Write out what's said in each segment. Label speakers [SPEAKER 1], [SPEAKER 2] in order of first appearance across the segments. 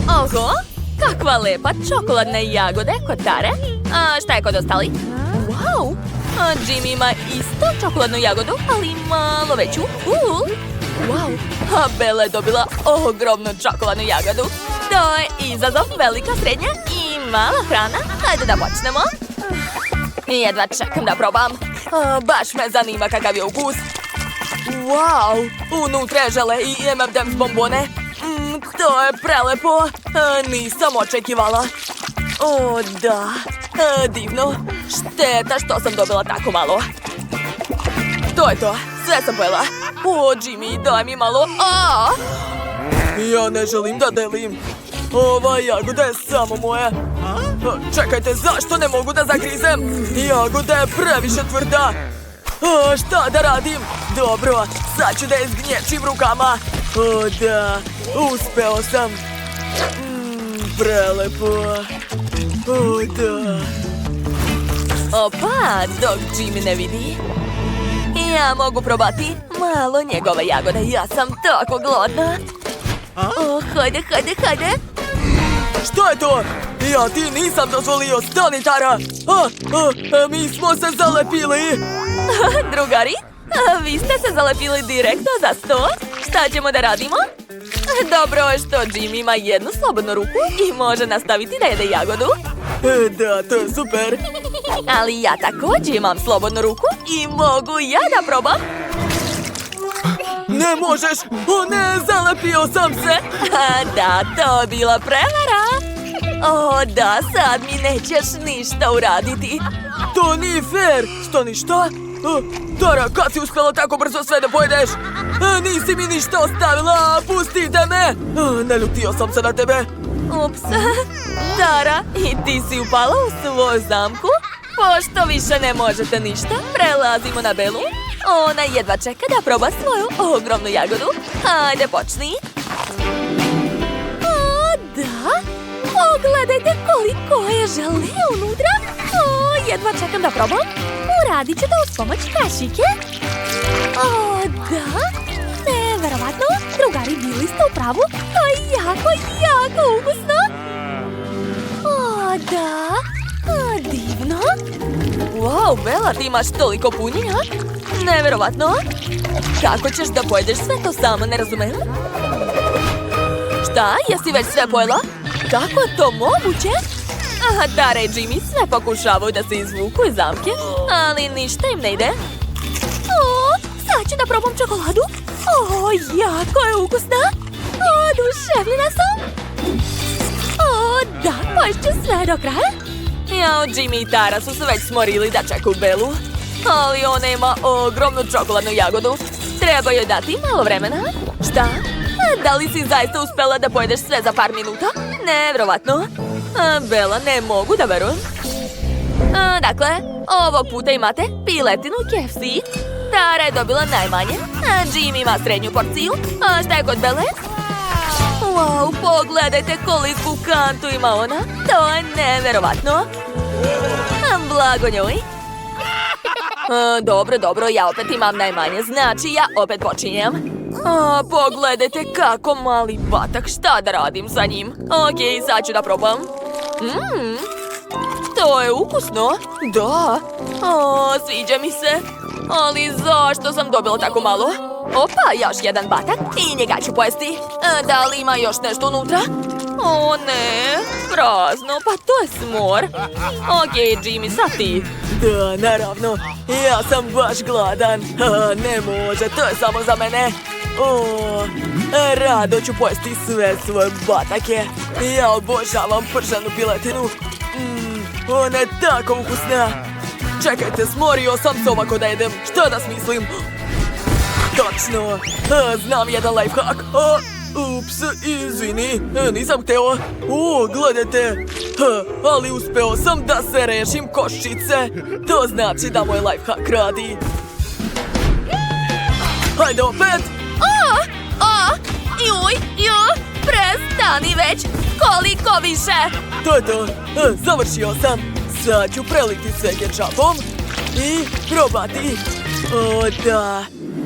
[SPEAKER 1] Oho, kakva lepa čokoladna jagode kod Tare. A šta je kod ostalih? Wow, Jimmy ima isto čokoladnu jagodu, ali malo veću. Wow, a Bella je dobila ogromnu čokoladnu jagodu. To je izazov, velika, srednja i mala hrana. Hajde da počnemo. Jedva čekam da probam. Baš me zanima kakav je ukus. Wow, unutra je žele i M&M's bombone. To je prelepo. Nisam očekivala. O, da. Divno. Šteta što sam dobila tako malo. To je to. Sve sam pojela. O, Jimmy, daj mi malo. Ja ne želim da delim. Ova jagoda je samo moja. Čekajte, zašto ne mogu da zagrizem? Jagoda je previše tvrda. Šta da radim? Dobro, sad ću da je zgnječim rukama. O, da. Uspeo sam. Prelepo. O, da. Opa, dok Jimmy ne vidi. Ja mogu probati malo njegove jagode. Ja sam tako glodna. Hajde, hajde, hajde. Što je to? Ja ti nisam dozvolio, stani Tara. Mi smo se zalepili. Drugari, vi ste se zalepili direktno za sto. Šta ćemo da radimo? Dobro je što Jimmy ima jednu slobodnu ruku i može nastaviti da jede jagodu. Da, to je super. Ali ja također imam slobodnu ruku i mogu ja da probam. Ne možeš! O ne, zalepio sam se! Da, to je bila prevara! O da, sad mi nećeš ništa uraditi. To nije fair! Što ništa? Tara, kad si uspjela tako brzo sve da pojedeš? Nisi mi ništa ostavila, pustite me! Naljutio sam se na tebe. Ups, Tara, i ti si upala u svoju zamku? Pošto više ne možete ništa, prelazimo na Bellu. Ona jedva čeka da proba svoju ogromnu jagodu. Hajde, počni. O, da. Pogledajte koliko je žele unutra. Jedva čekam da probam. Uradit ću to uz pomoć kašike. O, da. Neverovatno. Drugari, bili ste u pravu. To je jako, jako ukusno. O, da. Divno. Wow, Bella, ti imaš toliko punjenja. Neverovatno. Kako ćeš da pojedeš sve to sama, ne razumem? Šta? Jesi već sve pojela? Kako je to moguće? Tara i Jimmy sve pokušavaju da se izvuku iz zamke, ali ništa im ne ide. Sad ću da probam čokoladu. Jako je ukusna. Oduševljena sam. Da, poješću sve do kraja. Jao, Jimmy i Tara su se već smorili da čekaju Bellu. Ali ona ima ogromnu čokoladnu jagodu. Treba joj dati malo vremena. Šta? Da li si zaista uspela da pojedeš sve za par minuta? Nevjerovatno. Bella, ne mogu da verujem. Dakle, ovog puta imate piletinu KFC. Tara je dobila najmanje. Jimmy ima srednju porciju. A šta je kod Belle? Wow, pogledajte koliku kantu ima ona. To je nevjerovatno. Blago njoj. Dobro, ja opet imam najmanje. Znači, ja opet počinjem. Pogledajte kako mali batak. Šta da radim sa njim? Okej, sad ću da probam. To je ukusno. Da. Sviđa mi se. Ali zašto sam dobila tako malo? Opa, još jedan batak i njega ću pojesti. Da li ima još nešto unutra? O ne, prazno, pa to je smor. Okej, Jimmy, sad ti. Da, naravno, ja sam baš gladan. Ne može, to je samo za mene. Rado ću pojesti sve svoje batake. Ja obožavam prženu piletinu. Ona je tako ukusna. Čekajte, smorio sam se ovako da jedem. Šta da smislim? Točno, znam jedan lifehack. Ups, izvini, nisam hteo. Gledajte, ali uspeo sam da se rešim koščice. To znači da moj lifehack radi. Hajde opet. Prestani već, koliko više. To je to, završio sam. Sad ću preliti sve kečapom i probati. O da,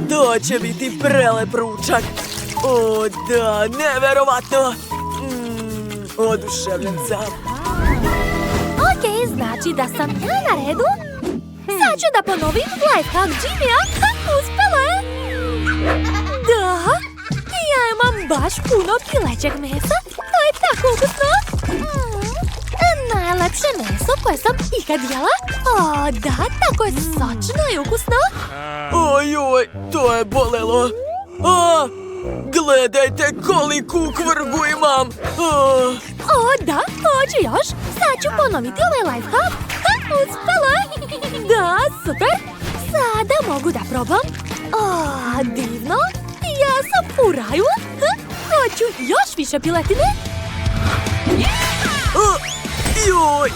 [SPEAKER 1] to će biti prelep ručak. O da, neverovatno.
[SPEAKER 2] Oduševljen sam.
[SPEAKER 1] Okej, znači da sam ja na redu. Sad ću da ponovim lifehack Jimmya. Uspela je! Da, ja imam baš puno pilećeg mesa. To je tako ukusno. Najlepše meso koje sam ikad jela. O, da, tako je sočno i ukusno.
[SPEAKER 2] Ojoj, to je bolelo. A, gledajte koliku kvrgu imam.
[SPEAKER 1] O, da, hoću još. Sad ću ponoviti ovaj lifehack. Uspela je. Da, super. Sada mogu da probam. O, divno. Ja sam u raju. Hoću još više piletine.
[SPEAKER 2] Joj,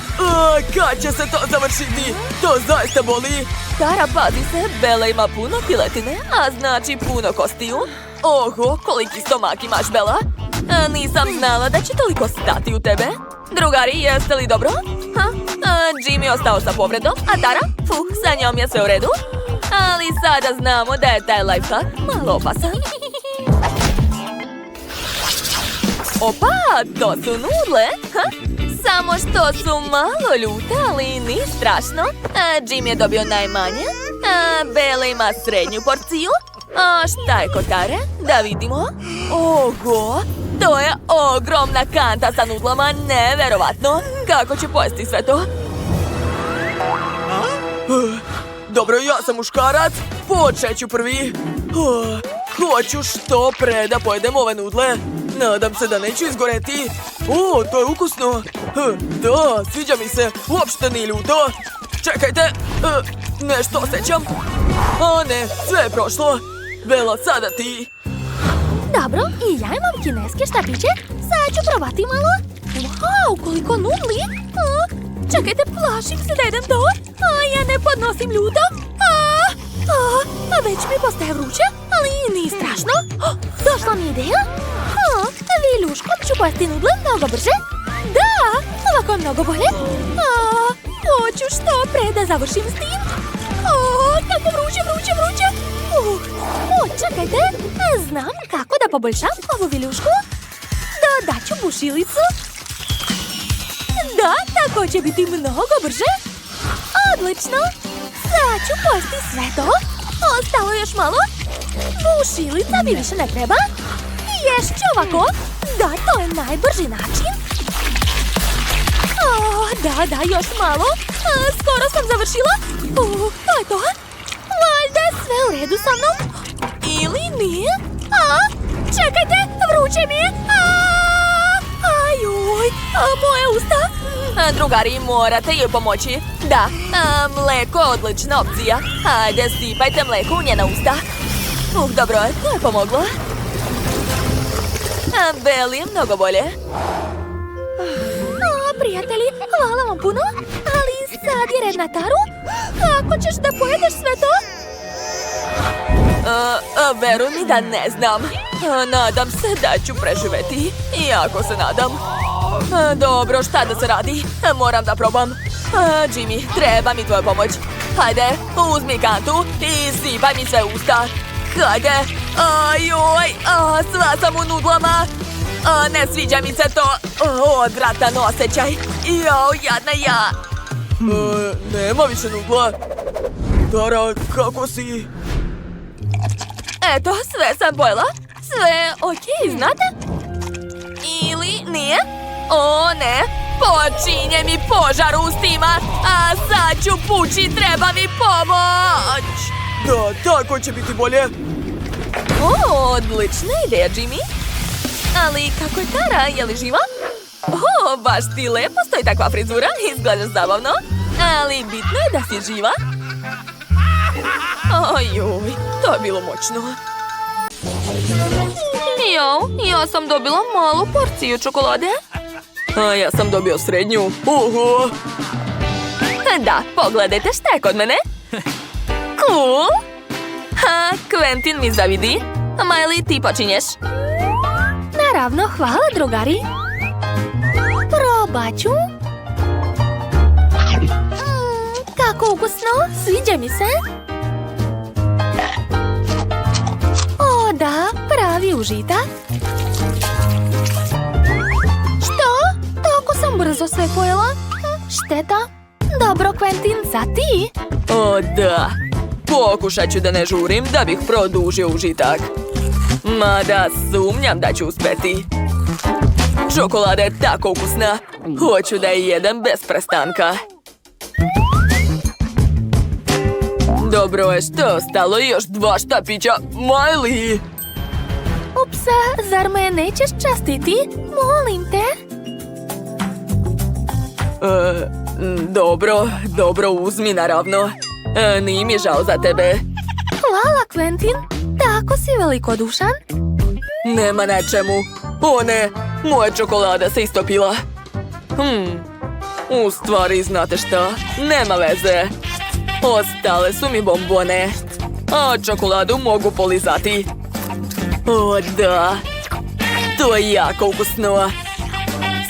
[SPEAKER 2] kad će se to završiti? To zaista boli.
[SPEAKER 1] Tara, pazi se, Bela ima puno piletine, a znači puno kostiju.
[SPEAKER 2] Oho, koliki stomak imaš, Bela?
[SPEAKER 1] Nisam znala da će toliko stati u tebe. Drugari, jeste li dobro? Jimmy ostao sa povredom, a Tara? Sa njom je sve u redu. Ali sada znamo da je taj lifehack malo opasan. Opa, to su nudle. Samo što su malo ljute, ali ni strašno. Jim je dobio najmanje. Bela ima srednju porciju. A šta je kod Tare? Da vidimo. Oho, to je ogromna kanta sa nudlama. Neverovatno. Kako će pojesti sve to?
[SPEAKER 2] Dobro, ja sam muškarac. Počet ću prvi. Hoću što pre da pojedem ove nudle. Nadam se da neću izgoreti. O, to je ukusno. Da, sviđa mi se. Uopšte nije ljuto. Čekajte. Nešto osjećam. A ne, sve je prošlo. Bela, sada ti.
[SPEAKER 1] Dobro, i ja imam kineske štapiće. Sad ću probati malo. Wow, koliko nudli. Čekajte, plašim se da jedem to. Ja ne podnosim ljuto. Već mi postaje vruće, ali nije strašno. Došla mi ideja. Viljuškom ću pojesti nudle mnogo brže. Da, ovako je mnogo bolje. Hoću što pre da završim s tim. Kako vruće. Čekajte, znam kako da poboljšam ovu viljušku. Dodat ću bušilicu. Da, tako će biti mnogo brže. Odlično. Sad ću pojesti sve to. Ostalo još malo. Bušilica mi više ne treba. Ješću ovako. Da, to je najbrži način. Da, još malo. Skoro sam završila. To je to. Valjda je sve u redu sa mnom. Ili nije? Čekajte, vruće mi je. Ajuj, moje usta. Drugari, morate joj pomoći. Da, mleko je odlična opcija. Hajde, sipajte mleko u njena usta. Dobro, to je pomoglo. Beli je mnogo bolje. Prijatelji, hvala vam puno. Ali sad je red na Taru. Kako ćeš da pojedeš sve to? Veruj mi da ne znam. Nadam se da ću preživeti. Jako se nadam. Dobro, šta da se radi? Moram da probam. Jimmy, treba mi tvoja pomoć. Hajde, uzmi kantu i sipaj mi sve u usta. Hajde. Ajoj, sva sam u nudlama. Ne sviđa mi se to. Odvratan osjećaj. Jao, jadna ja.
[SPEAKER 2] Nema više nudla. Tara, kako si?
[SPEAKER 1] Eto, sve sam pojela. Sve okej, znate? Ili nije? O ne, počinje mi požar u ustima. A sad ću pući, treba mi pomoć.
[SPEAKER 2] Da, tako će biti bolje.
[SPEAKER 1] Odlična ideja, Jimmy. Ali kako je Tara, je li živa? Baš ti lepo stoji takva frizura, izgledaš zabavno. Ali bitno je da si živa. Ojoj, to je bilo moćno. Ja sam dobila malu porciju čokolade.
[SPEAKER 2] Ja sam dobio srednju. Oho!
[SPEAKER 1] Da, pogledajte šta je kod mene. Cool! Quentin mi zavidi. Miley, ti počinješ. Naravno, hvala drugari. Probat ću. Kako ukusno, sviđa mi se. Da, pravi užitak. Što? to sve pojela? Šteta. Dobro, Quentin, sad ti.
[SPEAKER 2] O, da. Pokušat ću da ne žurim da bih produžio užitak. Mada sumnjam da ću uspeti. Čokolada je tako ukusna. Hoću da je jedem bez prestanka. Dobro je što je ostalo još 2 štapića. Miley!
[SPEAKER 1] Upsa, zar me nećeš častiti? Molim te.
[SPEAKER 2] Dobro, uzmi naravno. Nije mi žao za tebe.
[SPEAKER 1] Hvala, Quentin. Tako si velikodušan.
[SPEAKER 2] Nema na čemu. O ne, moja čokolada se istopila. U stvari, znate šta? Nema veze. Ostale su mi bombone. A čokoladu mogu polizati. O da. To je jako ukusno.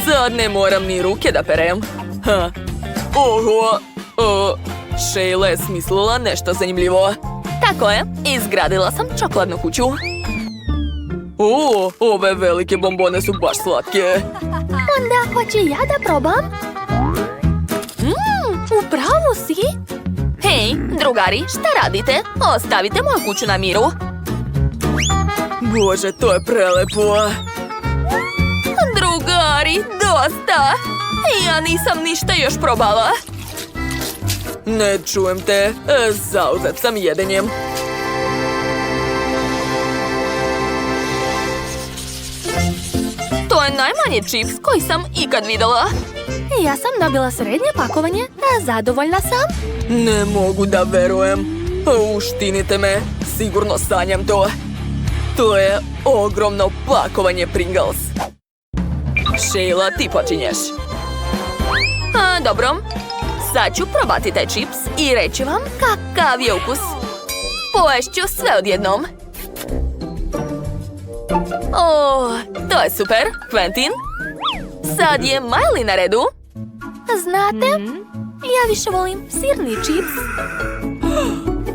[SPEAKER 2] Sad ne moram ni ruke da perem. Oho. Sheila je smislila nešto zanimljivo.
[SPEAKER 1] Tako je, izgradila sam čokoladnu kuću.
[SPEAKER 2] Ove velike bombone su baš slatke.
[SPEAKER 1] Onda hoću ja da probam? Upravo si. Hej, drugari, šta radite? Ostavite moju kuću na miru.
[SPEAKER 2] Bože, to je prelepo.
[SPEAKER 1] Drugari, dosta. Ja nisam ništa još probala.
[SPEAKER 2] Ne čujem te, zauzet sam jedenjem.
[SPEAKER 1] To je najmanji čips koji sam ikad videla. Ja sam dobila srednje pakovanje, a zadovoljna sam.
[SPEAKER 2] Ne mogu da verujem. Uštinite me, sigurno sanjam to. To je ogromno pakovanje Pringles. Sheila, ti počinješ.
[SPEAKER 1] Dobro. Sad ću probati taj čips i reći vam kakav je ukus. Poješću sve odjednom. To je super, Quentin. Sad je Miley na redu. Znate, ja više volim sirni čips.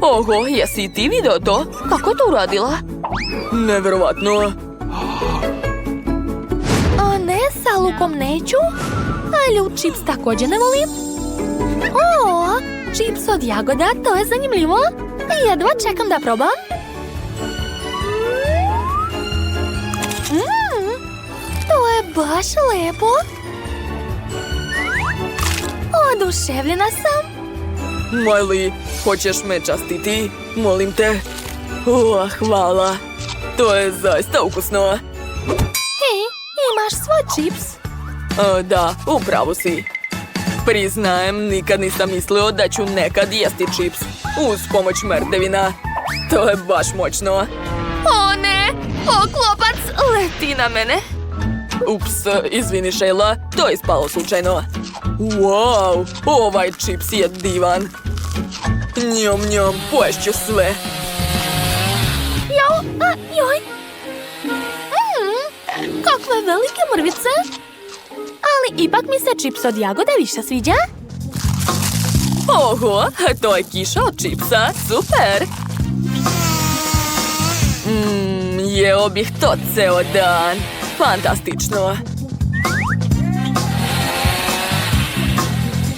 [SPEAKER 2] Oho, jesi i ti video to?
[SPEAKER 1] Kako to uradila?
[SPEAKER 2] Neverovatno.
[SPEAKER 1] Ne, sa lukom neću. A ljud čips također ne volim. Čips od jagoda, to je zanimljivo. Jedva čekam da probam. To je baš lepo. Oduševljena sam.
[SPEAKER 2] Miley, hoćeš me častiti? Molim te. Hvala. To je zaista ukusno.
[SPEAKER 1] Hej, imaš svoj čips?
[SPEAKER 2] Da, upravo si. Priznajem, nikad nisam mislio da ću nekad jesti čips uz pomoć merdevina. To je baš moćno.
[SPEAKER 1] O ne, oklopac leti na mene.
[SPEAKER 2] Ups, izvini Sheila, to je ispalo slučajno. Wow, ovaj čips je divan. Njom, njom, poješću sve.
[SPEAKER 1] Joj. Kakve velike mrvice. Ali ipak mi se čips od jagode više sviđa.
[SPEAKER 2] Oho, to je kiša od čipsa, super. Jeo bih to ceo dan. Fantastično.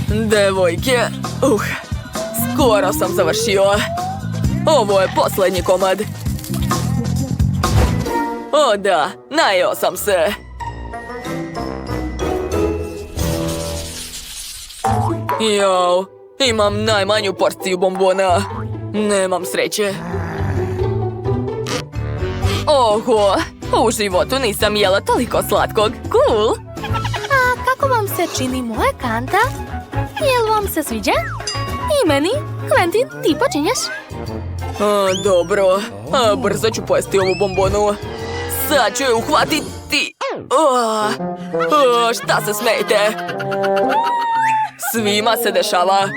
[SPEAKER 2] Devojke, skoro sam završio. Ovo je posljednji komad. O da, najeo sam se. Jao, imam najmanju porciju bombona. Nemam sreće. Oho, u životu nisam jela toliko slatkog. Cool!
[SPEAKER 1] A kako vam se čini moja kanta? Jel vam se sviđa? I meni? Quentin, ti počinješ?
[SPEAKER 2] Dobro, brzo ću pojesti ovu bombonu. Sad ću je uhvatiti. Šta se smejete? Svima se dešava.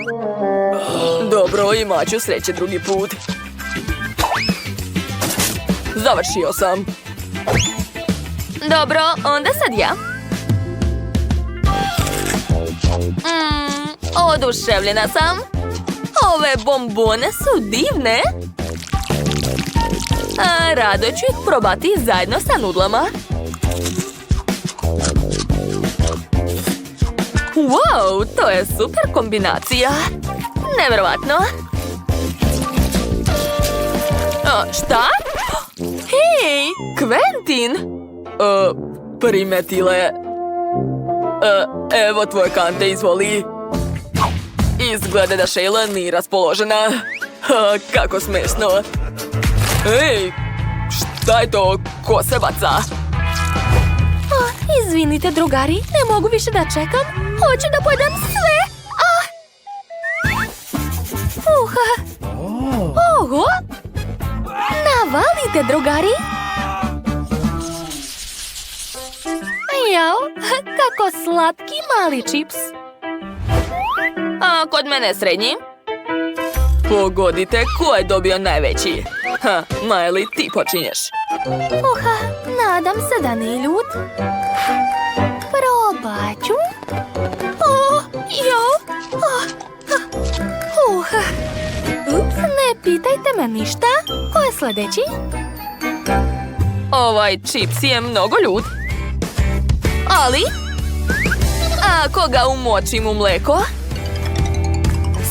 [SPEAKER 2] Dobro, imat ću sreće drugi put. Završio sam.
[SPEAKER 1] Dobro, onda sad ja. Oduševljena sam. Ove bombone su divne. Rado ću ih probati zajedno sa nudlama. Wow, to je super kombinacija. Nevjerovatno. Šta? Hej, Quentin!
[SPEAKER 2] Primetile. Evo tvoje kante, izvoli. Izgleda da Sheila nije raspoložena. Kako smešno. Ej, šta je to? Ko se baca?
[SPEAKER 1] Izvinite, drugari, ne mogu više da čekam. Hoću da pojedem sve. Oho! Navalite, drugari. Jao, kako slatki mali čips. A kod mene srednji.
[SPEAKER 2] Pogodite ko je dobio najveći. Miley, ti počinješ.
[SPEAKER 1] Nadam se da ne ljut. Probat ću. Ups, ne pitajte me ništa. Ko je sljedeći?
[SPEAKER 2] Ovaj čips je mnogo ljud.
[SPEAKER 1] Ali? Ako ga umočim u mleko,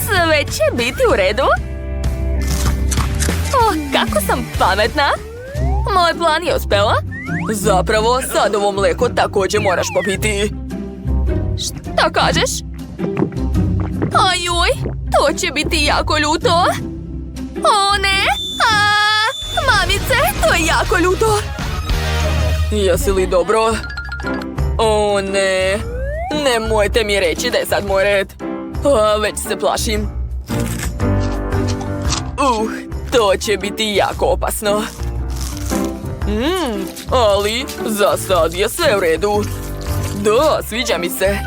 [SPEAKER 1] sve će biti u redu. Kako sam pametna. Moj plan je uspeo.
[SPEAKER 2] Zapravo, sad ovo mleko također moraš popiti.
[SPEAKER 1] Šta kažeš? Ajuj, to će biti jako ljuto. O ne! Mamice, to je jako ljuto.
[SPEAKER 2] Jesi li dobro? O ne. Nemojte mi reći da je sad moj red. Već se plašim. To će biti jako opasno. Ali za sad je sve u redu. Da, sviđa mi se.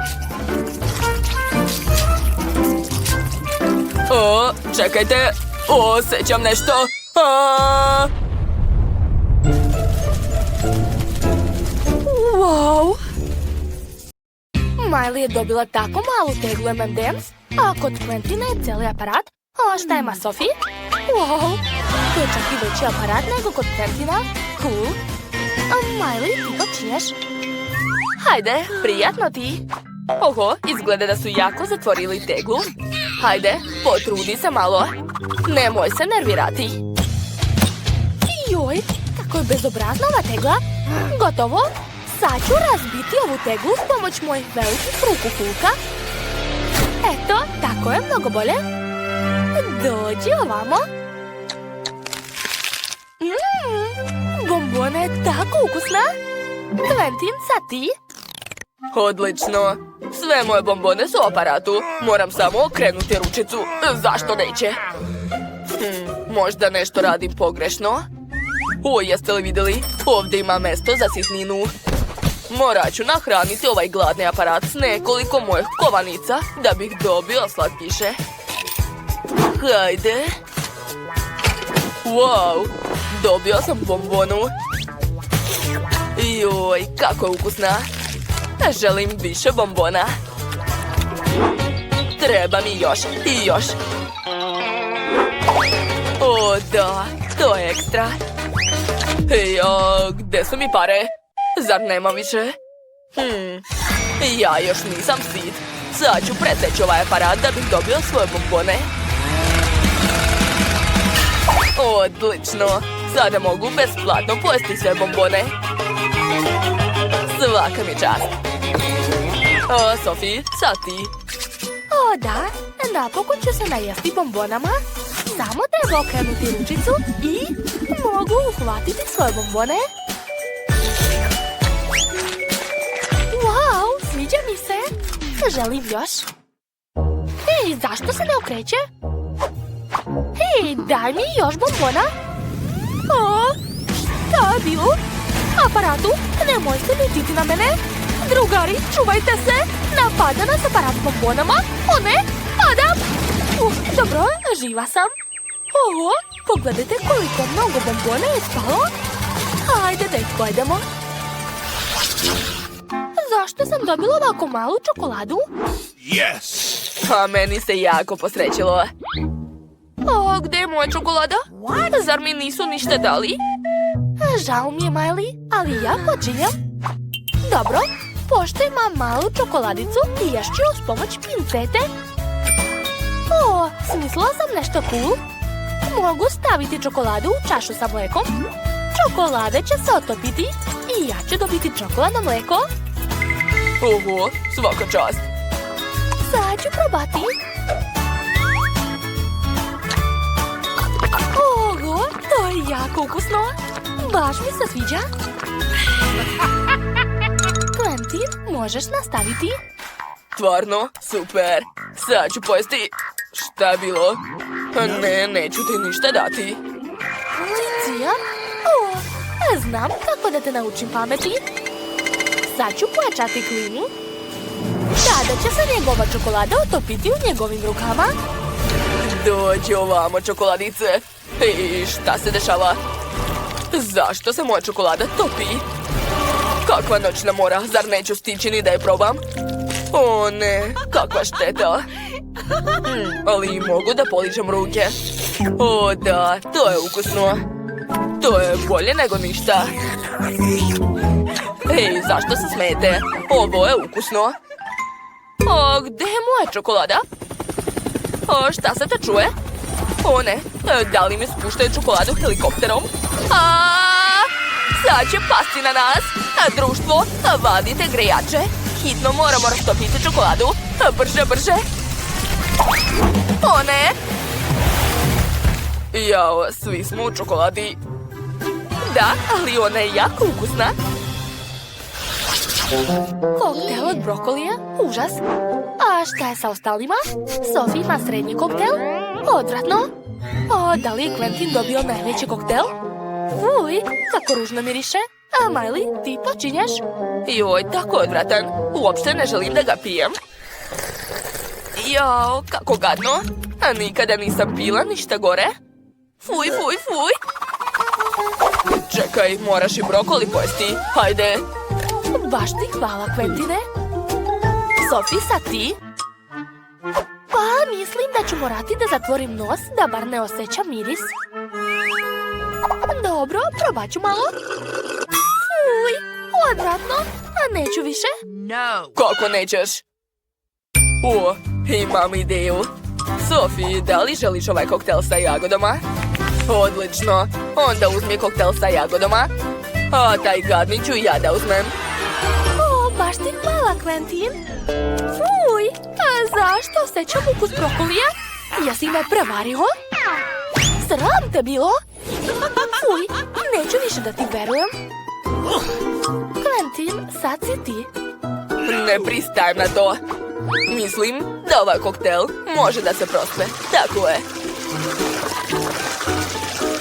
[SPEAKER 2] Čekajte. Osjećam nešto.
[SPEAKER 1] Wow! Miley je dobila tako malu teglu M&M's, a kod Quentina je cijeli aparat. A šta ima Sophie? Wow! To je čak i veći aparat nego kod Quentina. Cool. Miley, ti počinješ? Hajde, prijatno ti. Oho, izgleda da su jako zatvorili teglu. Hajde, potrudi se malo. Nemoj se nervirati. Joj, kako je bezobrazna ova tegla. Gotovo. Sad ću razbiti ovu teglu s pomoć mojih velikih ruku kulka. Eto, tako je mnogo bolje. Dođi ovamo. Bombona je tako ukusna. Quentin, sad ti?
[SPEAKER 2] Odlično. Sve moje bombone su u aparatu. Moram samo okrenuti ručicu. Zašto neće? Možda nešto radim pogrešno. Jeste li vidjeli? Ovdje ima mjesto za sitninu. Morat ću nahraniti ovaj gladni aparat s nekoliko mojih kovanica da bih dobio slatkiše. Hajde. Wow, dobio sam bombonu. Joj, kako je ukusna. Želim više bombona. Treba mi još i još. O da, to je ekstra. Gdje su mi pare? Zar nema više? Ja još nisam sit. Sad ću preteći ovaj aparat da bih dobio svoje bombone. Odlično. Sada mogu besplatno pojesti sve bombone. Svaka mi čast. Sophie, sad ti.
[SPEAKER 1] O da, napokon ću se najesti bombonama. Samo treba okrenuti ručicu i mogu uhvatiti svoje bombone. Wow, sviđa mi se. Želim još. Hej, zašto se ne okreće? Hej, daj mi još bombona. Šta je bilo? Aparatu, nemoj se ljutiti na mene. Drugari, čuvajte se. Napada nas aparat s bombonama. O ne, padam. Dobro, živa sam. Pogledajte koliko mnogo bombona je spalo. Hajde da ih pojedemo. Zašto sam dobila ovako malu čokoladu?
[SPEAKER 3] Yes!
[SPEAKER 2] A meni se jako posrećilo.
[SPEAKER 1] Gdje je moja čokolada? Zar mi nisu ništa dali? Žao mi je, Miley, ali ja počinjem. Dobro, Pošto imam malu čokoladicu, ješću uz pomoć pincete. O, smislila sam nešto cool. Mogu staviti čokoladu u čašu sa mlekom. Čokolada će se otopiti i ja ću dobiti čokoladno mleko.
[SPEAKER 2] Oho, svaka čast.
[SPEAKER 1] Sad ću probati. Oho, to je jako ukusno. Baš mi se sviđa. Quentin, možeš nastaviti?
[SPEAKER 2] Stvarno, super. Sad ću pojesti. Šta je bilo? Ne, neću ti ništa dati.
[SPEAKER 1] Cicija? O, znam kako da te naučim pameti. Sad ću pojačati klimu. Tada će se njegova čokolada otopiti u njegovim rukama.
[SPEAKER 2] Dođi ovamo, čokoladice. I šta se dešava? Zašto se moja čokolada topi? Kakva noćna mora, zar neću stići ni da je probam? O ne, kakva šteta. Ali mogu da poližem ruke. O da, to je ukusno. To je bolje nego ništa. Ej, zašto se smijete? Ovo je ukusno. O, gdje je moja čokolada? O, šta se te čuje? O ne, da li mi spuštaju čokoladu helikopterom? Sad će pasti na nas. Društvo, vadite grejače. Hitno moramo rastopiti čokoladu. Brže, brže. O ne! Jao, svi smo u čokoladi. Da, ali ona je jako ukusna. Koktel od brokolija, užas. A šta je sa ostalima? Sophie ima srednji koktel? Odvratno. O, da li je Quentin dobio najveći koktel? Uj, kako ružno miriše. A Miley, ti počinješ? Joj, tako odvratan. Uopšte ne želim da ga pijem. Jao, kako gadno. A nikada nisam pila ništa gore. Fuj, fuj, fuj. Čekaj, moraš i brokoli pojesti. Hajde. Baš ti hvala, Quentine. Sophie, sad ti? Pa, mislim da ću morati da zatvorim nos, da bar ne osjećam miris. Dobro, probat ću malo. Fuj, odvratno. A neću više? No. Kako nećeš? O, imam ideju. Sophie, da li želiš ovaj koktel sa jagodama? Odlično. Onda uzmi koktel sa jagodama. A taj gadni ću ja da uzmem. O, baš ti hvala, Quentin. Fuj, a zašto osjećam ukus brokolija? Jesi me prevario? Sram te bilo? Fuj, neću više da ti verujem. Quentin, sad si ti. Ne pristajem na to. Mislim da ovaj koktel može da se prospe. Tako je.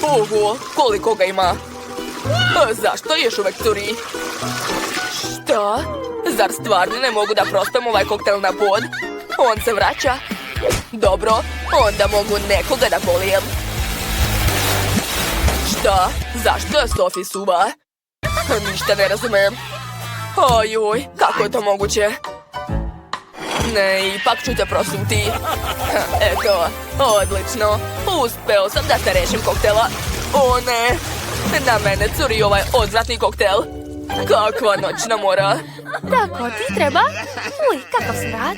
[SPEAKER 2] Oho, koliko ga ima? A zašto još uvek curi? Šta? Zar stvarno ne mogu da prospem ovaj koktel na pod? On se vraća. Dobro, onda mogu nekoga da polijem. Šta? Zašto je Sophie suva? Ništa ne razumem. Ojoj, kako je to moguće? Ne, ipak ću te prosuti. Eto, odlično. Uspeo sam da se rešim koktela. O ne, na mene curi ovaj odvratni koktel. Kakva noćna mora. Tako ti treba? Uj, kakav smrad.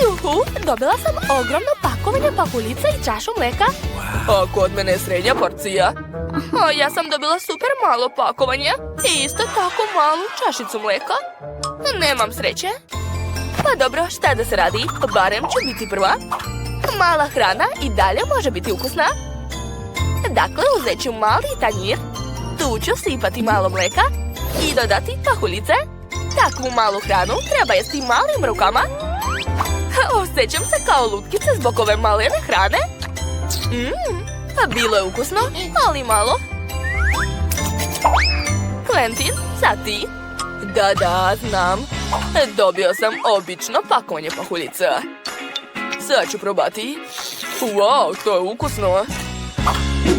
[SPEAKER 2] Juhu, dobila sam ogromno pakovanje pahuljica i čašu mleka. A kod mene je srednja porcija. A ja sam dobila super malo pakovanje i isto tako malu čašicu mleka. Nemam sreće. Pa dobro, šta da se radi? Barem ću biti prva. Mala hrana i dalje može biti ukusna. Dakle, uzet ću mali tanjir. Tu ću sipati malo mleka i dodati pahuljice. Takvu malu hranu treba jesti malim rukama. Osjećam se kao lutkice zbog ove malene hrane. Bilo je ukusno, ali malo. Quentin, sad ti? Da, znam. Dobio sam obično pakovanje pahuljica. Sad ću probati. Wow, to je ukusno.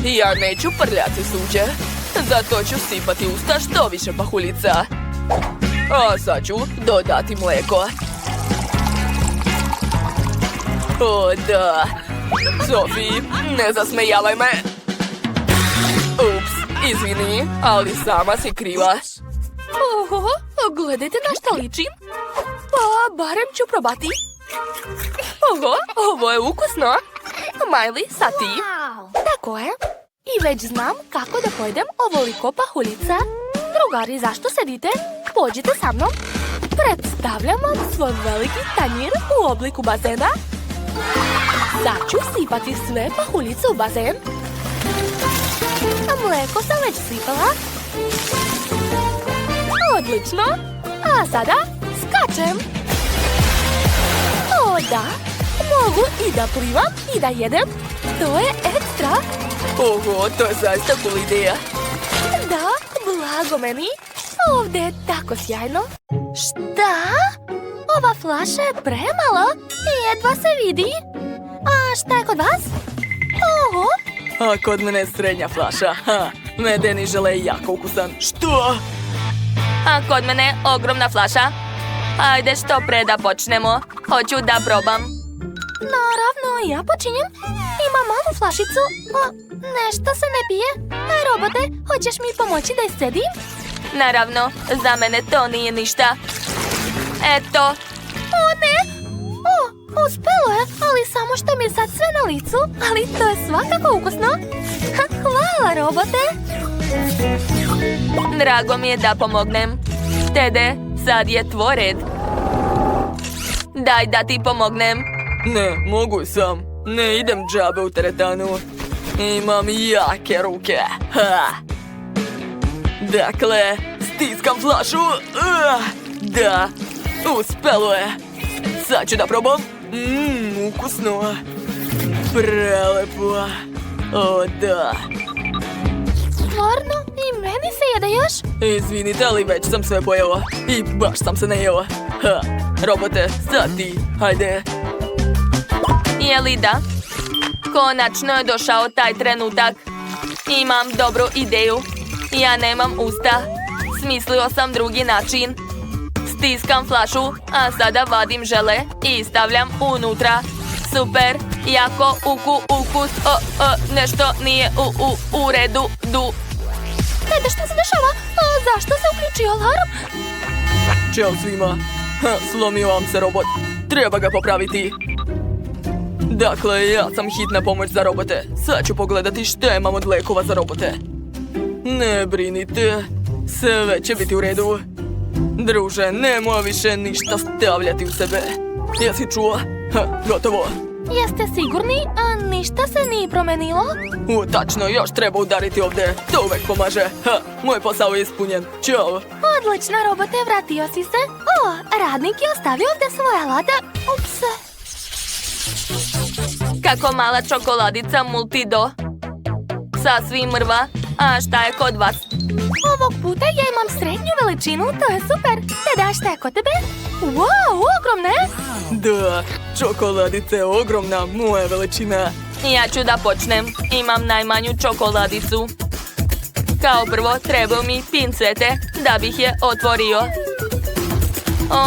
[SPEAKER 2] Ja neću prljati suđe. Zato ću sipati usta što više pahuljica. A sad ću dodati mleko. O, da. Sophie, ne zasmejavaj me. Ups, izvini, ali sama si kriva. Oho,
[SPEAKER 1] Gledajte na šta ličim. Pa, barem ću probati. Oho, ovo je ukusno. Miley, sad ti. Tako je. I već znam kako da pojedem ovoliko pahuljica. Drugari, zašto sedite? Pođite sa mnom. Predstavljam vam svoj veliki tanjir u obliku bazena. Sad ću sipati sve pahuljice u bazen. A mleko sam već sipala. Odlično. A sada skačem. O da, mogu i da plivam i da jedem. To je ekstra.
[SPEAKER 2] Oho, to je zaista cool ideja.
[SPEAKER 1] Da, blago meni. Ovdje je tako sjajno. Šta? Ova flaša je premala i jedva se vidi. A šta je kod vas? Oho.
[SPEAKER 2] A kod mene je srednja flaša. Medeni žele je jako ukusan. Što?
[SPEAKER 1] A kod mene ogromna flaša. Ajde što pre da počnemo. Hoću da probam. Naravno, ja počinjem. Imam malu flašicu. Nešto se ne pije. Robote, hoćeš mi pomoći da iscedim? Naravno, za mene to nije ništa. Eto. O ne! Uspelo je, ali samo što mi je sad sve na licu. Ali to je svakako ukusno. Hvala, robote. Drago mi je da pomognem. Tede, sad je tvoj red. Daj da ti pomognem.
[SPEAKER 2] Ne, mogu sam. Ne idem džabe u teretanu. Imam jake ruke. Dakle, stiskam flašu. Da, uspelo je. Sad ću da probam. Ukusno. Prelepo. O, da.
[SPEAKER 1] Stvarno? I meni se jede još?
[SPEAKER 2] Izvinite, ali već sam sve pojela. I baš sam se najela. Robote, sad ti. Hajde.
[SPEAKER 1] Je li da? Konačno je došao taj trenutak. Imam dobru ideju. Ja nemam usta. Smislio sam drugi način. Stiskam flašu, a sada vadim žele i stavljam unutra. Super, jako ukus. Nešto nije u redu. Tede, šta se dešava? Zašto se uključio alarm?
[SPEAKER 2] Ćao svima. Slomio vam se robot. Treba ga popraviti. Dakle, ja sam hitna pomoć za robote. Sad ću pogledati šta imam od lekova za robote. Ne brinite. Sve će biti u redu. Druže, nemoj više ništa stavljati u sebe. Jesi čuo? Gotovo.
[SPEAKER 1] Jeste sigurni? A ništa se nije promenilo?
[SPEAKER 2] Tačno, još treba udariti ovdje. To uvek pomaže. Moj posao je ispunjen. Ćao.
[SPEAKER 1] Odlično, robote, vratio si se. Radnik je ostavio ovdje svoje alate. Ups. Kako mala čokoladica Multido. Sasvim mrva. A šta je kod vas? Ovog puta ja imam srednju veličinu, to je super. Te šta je kod tebe? Wow, ogromne!
[SPEAKER 2] Da, čokoladica je ogromna, moja veličina.
[SPEAKER 1] Ja ću da počnem. Imam najmanju čokoladicu. Kao prvo trebaju mi pincete da bih je otvorio.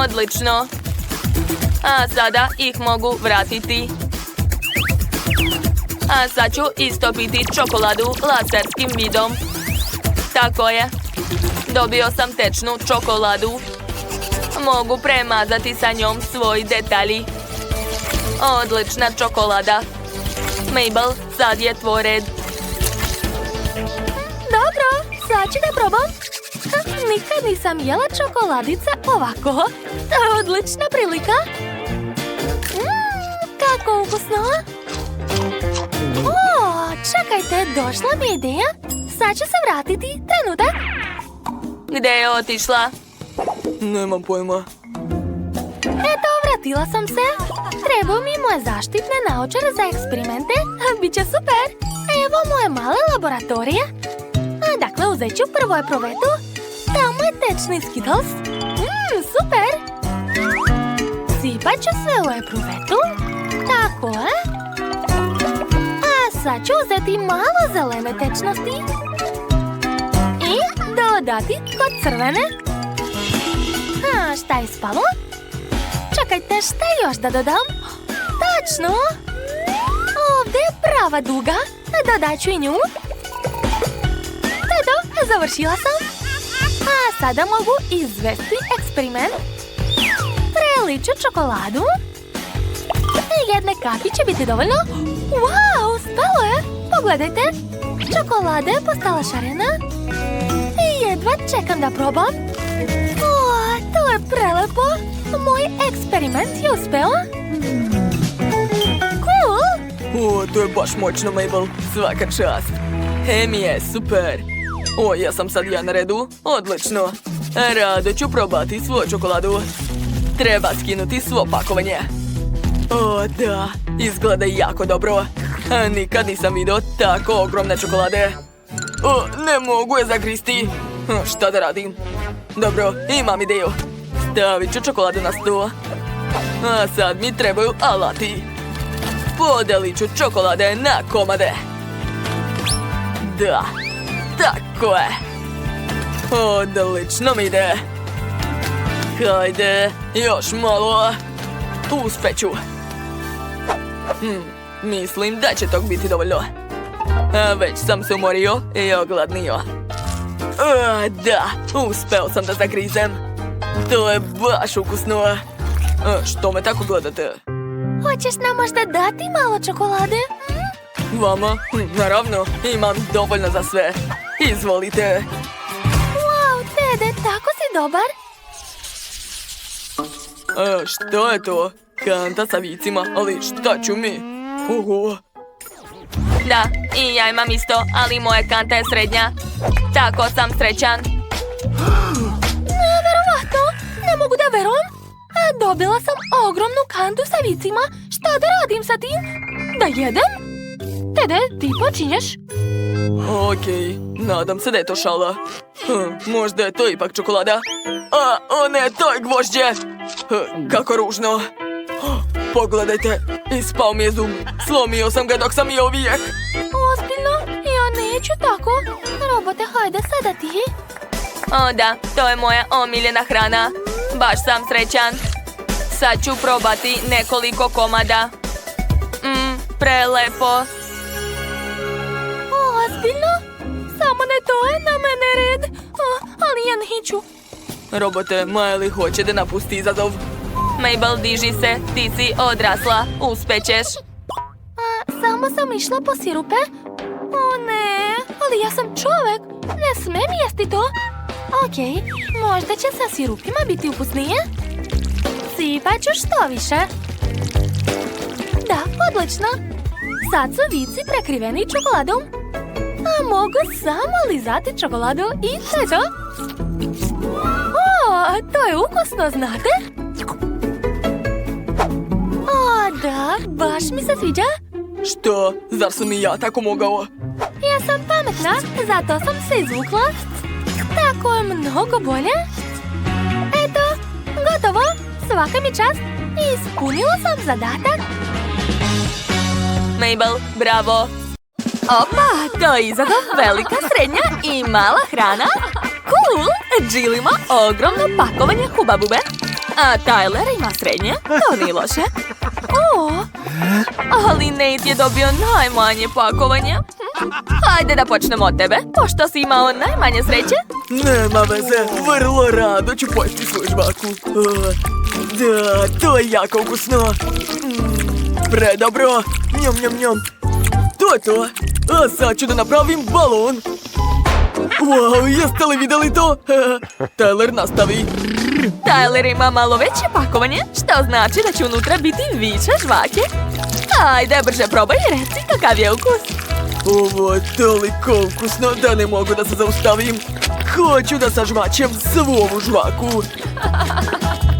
[SPEAKER 1] Odlično. A sada ih mogu vratiti. A sad ću istopiti čokoladu laserskim vidom. Tako je. Dobio sam tečnu čokoladu. Mogu premazati sa njom svoj detalji. Odlična čokolada. Mabel, sad je tvoj red. Dobro, sad ću da probam. Nikad nisam jela čokoladice ovako. To je odlična prilika. Kako ukusno. Čekajte, došla mi je ideja. Sad ću se vratiti. Trenutak. Gde je otišla?
[SPEAKER 2] Nemam pojma.
[SPEAKER 1] Eto, vratila sam se. Trebaju mi moje zaštitne naočare za eksperimente. Biće super. Evo moje male laboratorije. Dakle, uzet ću prvo eprovetu. Tamo je tečni Skittles. Super. Sipat ću sve u eprovetu. Tako je. A sad ću uzeti malo zelene tečnosti. I dodati kod crvene. Šta je ispalo? Čekajte, šta još da dodam? Tačno! Ovdje je prava duga. Dodat ću i nju. To je to, završila sam.
[SPEAKER 3] A sada mogu izvesti eksperiment. Preliču čokoladu. Jedne kapi će biti dovoljno. Wow, spalo je! Pogledajte! Čokolada je postala šarena. Jedva čekam da probam. O, to je prelepo! Moj eksperiment je uspeo. Cool!
[SPEAKER 2] O, to je baš moćno, Mabel. Svaka čast. Hemija je super. O, ja sam sad ja na redu. Odlično. Rado ću probati svoju čokoladu. Treba skinuti svo pakovanje. O, da. Izgleda jako dobro. Nikad nisam vidio tako ogromne čokolade. O, ne mogu je zagristi. Šta da radim? Dobro, imam ideju. Stavit ću čokoladu na sto. A sad mi trebaju alati. Podelit ću čokolade na komade. Da, tako je. Odlično mi ide. Hajde, još malo. Uspeću. Mislim da će tog biti dovoljno. Već sam se umorio i ogladnio. Da, uspeo sam da zagrizem. To je baš ukusno. Što me tako gledate?
[SPEAKER 3] Hoćeš nam možda dati malo čokolade?
[SPEAKER 2] Vama? Naravno, imam dovoljno za sve. Izvolite.
[SPEAKER 3] Wow, Tede, tako si dobar.
[SPEAKER 2] Što je to? Kanta sa vicima, ali šta ću mi? Oho.
[SPEAKER 1] Da, i ja imam isto, ali moja kanta je srednja. Tako sam srećan.
[SPEAKER 3] Neverovatno, ne mogu da verujem. Dobila sam ogromnu kantu sa vicima. Šta da radim sa tim? Da jedem? Tede, ti počinješ?
[SPEAKER 2] Okej, nadam se da je to šala. Možda je to ipak čokolada. O ne, to je gvožđe. Kako ružno. Pogledajte, ispao mi je zub. Slomio sam ga dok sam jeo vijek.
[SPEAKER 3] Ozbiljno? Ja neću tako. Robote, hajde sada ti.
[SPEAKER 1] O da, to je moja omiljena hrana. Baš sam srećan. Sad ću probati nekoliko komada. Prelepo.
[SPEAKER 3] Ozbiljno? Samo ne to je na mene red. Ali ja neću.
[SPEAKER 2] Robote, Miley hoće da napusti izazov.
[SPEAKER 1] Mabel, diži se, ti si odrasla, uspećeš.
[SPEAKER 3] Samo sam išla po sirupe. O ne, ali ja sam čovek. Ne smem jesti to. Okej, možda će sa sirupima biti ukusnije. Sipat ću što više. Da, odlično. Sad su vici prekriveni čokoladom. A mogu samo lizati čokoladu i to je to. O, to je ukusno, znate? O, da, baš mi se sviđa.
[SPEAKER 2] Što? Zar sam i ja tako mogao?
[SPEAKER 3] Ja sam pametna, zato sam se izvukla. Tako je mnogo bolje. Eto, gotovo. Svaka mi čast. Ispunila sam zadatak.
[SPEAKER 1] Mabel, bravo. Opa, to je izazov, velika, srednja i mala hrana. Cool, Jill ima ogromno pakovanje hubabube. A Tyler ima srednje, to nije loše. O, ali Nate je dobio najmanje pakovanje. Hajde da počnemo od tebe, pošto si imao najmanje sreće.
[SPEAKER 2] Nema veze, vrlo rado ću pojesti svoju žvaku. Da, to je jako ukusno. Predobro. Njom, njom, njom. To je to. A sad ću da napravim balon. Wow, jeste li vidjeli to? Tyler, nastavi.
[SPEAKER 1] Tyler ima malo veće pakovanje, što znači da će unutra biti više žvake. Ajde, brže probaj i reci kakav je ukus.
[SPEAKER 2] Ovo je toliko ukusno da ne mogu da se zaustavim. Hoću da sažvaćem svu ovu žvaku.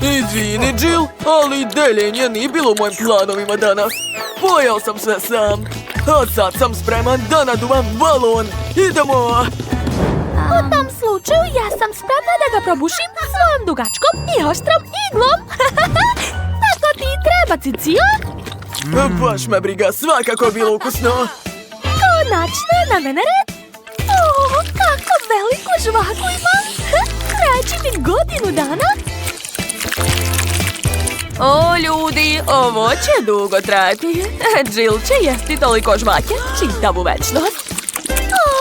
[SPEAKER 2] Izvini, Jill, ali deljenje nije bilo u mojim planovima danas. Pojeo sam sve sam. A sad sam spreman da naduvam balon. Idemo!
[SPEAKER 3] U tom slučaju ja sam spremna da ga probušim svojom dugačkom i oštrom iglom. Tako ti treba, Cicio.
[SPEAKER 2] Baš me briga, svakako je bilo ukusno.
[SPEAKER 3] Konačno je na mene red. O, kako veliku žvaku imam. Traće mi godinu dana.
[SPEAKER 1] O, ljudi, ovo će dugo trajati. Jill će jesti toliko žvake čitavu večnost.
[SPEAKER 3] O,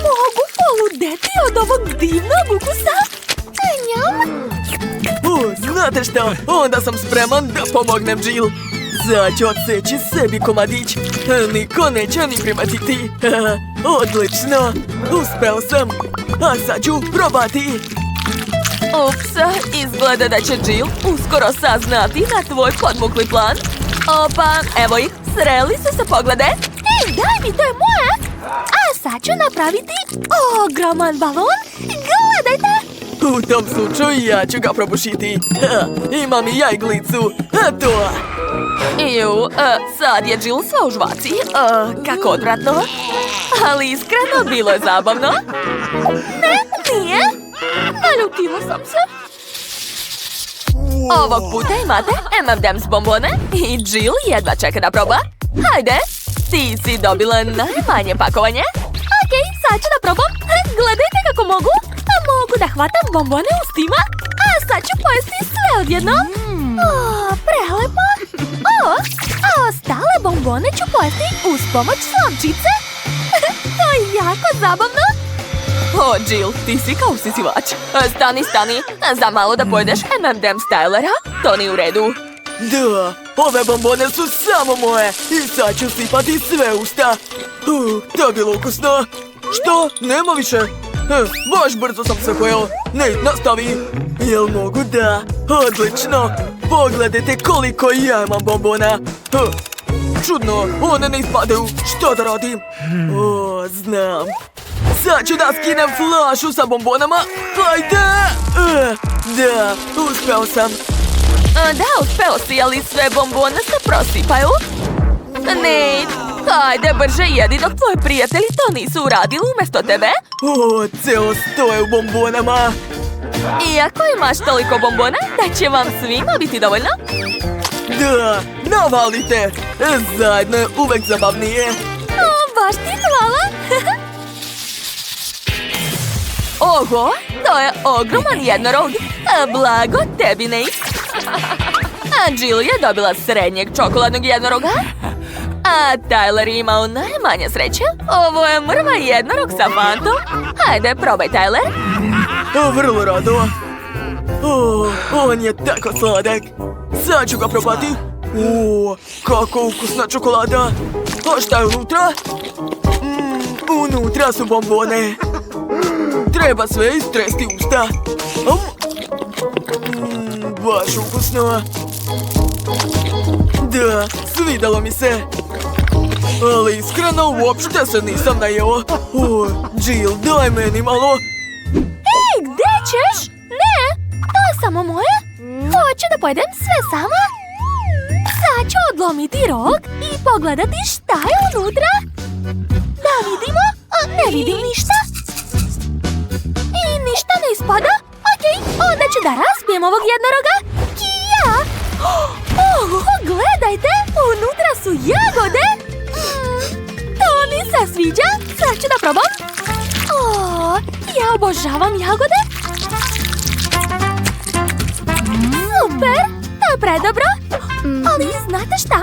[SPEAKER 3] mogu poludeti
[SPEAKER 1] od ovog divnog ukusa.
[SPEAKER 3] Njam.
[SPEAKER 2] Znate šta? Onda sam spreman da pomognem Jill. Sad ću odseći sebi komadić. Niko neće ni primetiti. Odlično. Uspeo sam. A sad ću probati.
[SPEAKER 1] Ups, izgleda da će Jill uskoro saznati na tvoj podmukli plan. Opa, evo ih, sreli su se, pogledaj.
[SPEAKER 3] Ej, daj mi, to je moje. A sad ću napraviti ogroman balon. Gledajte.
[SPEAKER 2] U tom slučaju ja ću ga probušiti. Imam i ja iglicu. Eto.
[SPEAKER 1] Sad je Jill sva u žvaci. Kako odvratno. Ali iskreno, bilo je zabavno.
[SPEAKER 3] Ne, nije. Naljutila sam se.
[SPEAKER 1] Ovog puta imate M&M's bombone i Jill jedva čeka da proba. Hajde, ti si dobila najmanje pakovanje.
[SPEAKER 3] Okej, sad ću da probam. Gledajte kako mogu. Mogu da hvatam bombone ustima. A sad ću pojesti sve odjednom. Prelepo. A ostale bombone ću pojesti uz pomoć slamčice. To je jako zabavno.
[SPEAKER 1] O, Jill, ti si kao usisivač. Stani. Za malo da pojedeš M&M's Tylera? To nije u redu.
[SPEAKER 2] Da, ove bombone su samo moje. I sad ću sipati sve usta. To je bilo ukusno. Što? Nema više. Baš brzo sam se pojel. Ne, nastavi. Jel mogu da? Odlično. Pogledajte koliko ja imam bombona. Čudno, one ne ispadaju. Što da radim? Znam. Sad ću da skinem flašu sa bombonama. Hajde! Da, uspeo sam.
[SPEAKER 1] Da, uspeo si, ali sve bombone se prosipaju. Nate, hajde brže jedi dok tvoji prijatelji to nisu uradili umjesto tebe.
[SPEAKER 2] Ceo stoje u bombonama.
[SPEAKER 1] Iako imaš toliko bombona, da će vam svima biti dovoljno.
[SPEAKER 2] Da, navalite. Zajedno je uvek zabavnije.
[SPEAKER 3] Baš ti hvala.
[SPEAKER 1] Oho, to je ogroman jednorog. Blago tebi, Nate. A Jill je dobila srednjeg čokoladnog jednoroga. A Tyler je imao najmanje sreće. Ovo je mrva jednorog sa fantom. Hajde, probaj, Tyler.
[SPEAKER 2] Vrlo rado. On je tako sladak. Sad ću ga probati. Kako ukusna čokolada. A šta je unutra? Unutra su bombone. Treba sve istresti usta. Baš ukusno. Da, svidalo mi se. Ali iskreno uopšte se nisam najeo. Jill, daj meni malo.
[SPEAKER 3] Ej, gde ćeš? Ne, to je samo moje. Hoću da pojedem sve sama. Sad ću odlomiti rog i pogledati šta je unutra. Da vidimo. Ne vidim ništa. I ništa ne ispada. Okej, onda ću da razbijem ovog jednoroga. Kija! Gledajte, unutra su jagode. To mi se sviđa. Sad ću da probam. Ja obožavam jagode. Super, to je predobro. Ali znate šta?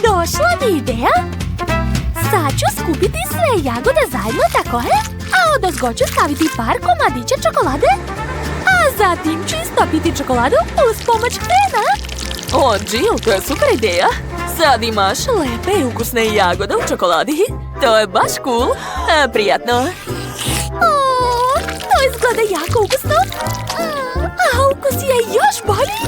[SPEAKER 3] Došla mi ideja. Sad ću skupiti sve jagode zajedno, tako je? A odozgo ću staviti par komadića čokolade. A zatim ću istopiti čokoladu uz pomoć hrena.
[SPEAKER 1] O, Jill, to je super ideja. Sad imaš lepe i ukusne jagode u čokoladi. To je baš cool. Prijatno.
[SPEAKER 3] To izgleda jako ukusno. A ukus je još bolji.